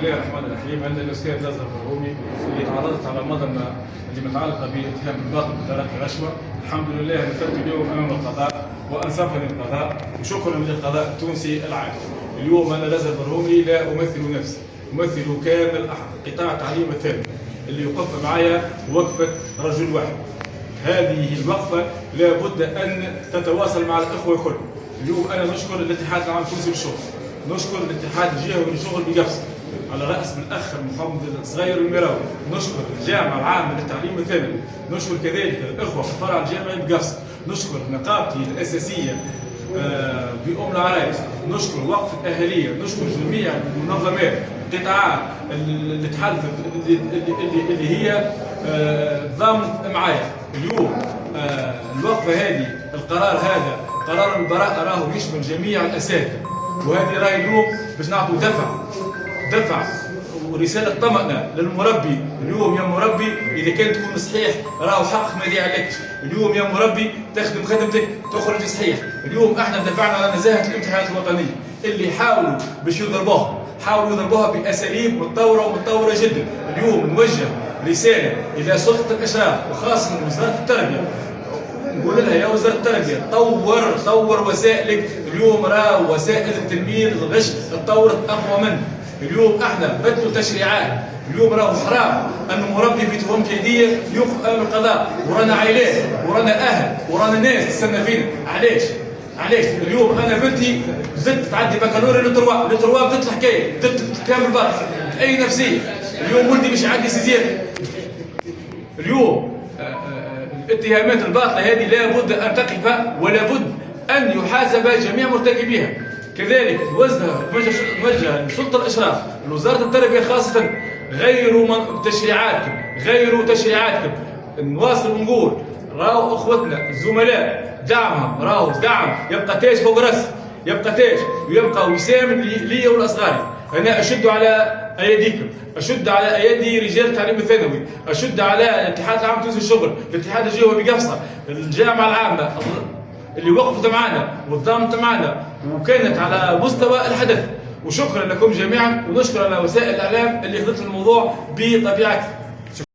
الله الرحمن الرحيم. أنا الأستاذ نزار برهومي اللي تعرضت على مظنة اللي متعلقة باتهام الباطل بإدارة الرشوة. الحمد لله نفذت اليوم أمام القضاء وأنصفني القضاء، وشكرا للقضاء التونسي العادل. اليوم أنا نزار برهومي لا أمثل نفسي، أمثل كامل قطاع التعليم الثانوي اللي يوقف معايا وقفة رجل واحد. هذه الوقفة لابد أن تتواصل مع الأخوة الكل. اليوم أنا نشكر الاتحاد العام التونسي للشغل، نشكر الاتحاد الجهوي للشغل بقفصة على رأس من الأخ محمد الصغير المراوي، نشكر الجامعة العامة للتعليم الثانوي، نشكر كذلك الأخوة في الفرع الجامعي بقفصة، نشكر نقابتي الأساسية بأم العرايس، نشكر وقف الأهلية، نشكر جميع المنظمات قطاعات اللي تحالفت اللي هي ضامنت معايا. اليوم الوقفة هذه، القرار هذا قرار البراءة راهو يشمل جميع الأساتذة، وهذه راهي اليوم باش نعطوا دفع ورسالة طمأنة للمربي. اليوم يا مربي إذا كان تكون صحيح راهو حقك ما يضيع عليكش. اليوم يا مربي تخدم خدمتك تخرج صحيح. اليوم احنا دفعنا على نزاهة الامتحانات الوطنية اللي حاولوا باش يضربوها بأساليب متطورة جدا. اليوم نوجه رسالة إلى سلطة الإشراف وخاصة وزارة التربية، نقول لها يا وزارة التربية طور وسائلك. اليوم راه وسائل التنمير الغش اتطورت أقوى منه. اليوم احنا بدلوا تشريعات. اليوم راهو حرام أن مربي في تهم كيدية يوقف أمام القضاء، ورانا عائلات ورانا أهل ورانا ناس تستنى فينا. علاش؟ اليوم أنا بنتي بدت تعدي بكالوريا لتروا بدت الحكاية، بدت كامل باطل أي نفسية. اليوم ولدي مش يعدي سيزير. اليوم الاتهامات الباطلة هذه لابد أن تقف ولابد أن يحاسب جميع مرتكبيها. كذلك نوجه لسلطة الإشراف لوزارة التربية خاصة غيروا تشريعاتكم. نواصل ونقول راهو اخوتنا الزملاء دعمهم، راهو دعم يبقى تاج فوق راسي، يبقى تاج ويبقى وسام لي والاصغاري. انا اشد على ايديكم، اشد على ايدي رجال التعليم الثانوي، اشد على الاتحاد العام التونسي للشغل، الاتحاد الجهوي بقفصة، الجامعه العامه اللي وقفت معنا وضمت معنا وكانت على مستوى الحدث. وشكرا لكم جميعا، ونشكر على وسائل الاعلام اللي خذت الموضوع بطبيعه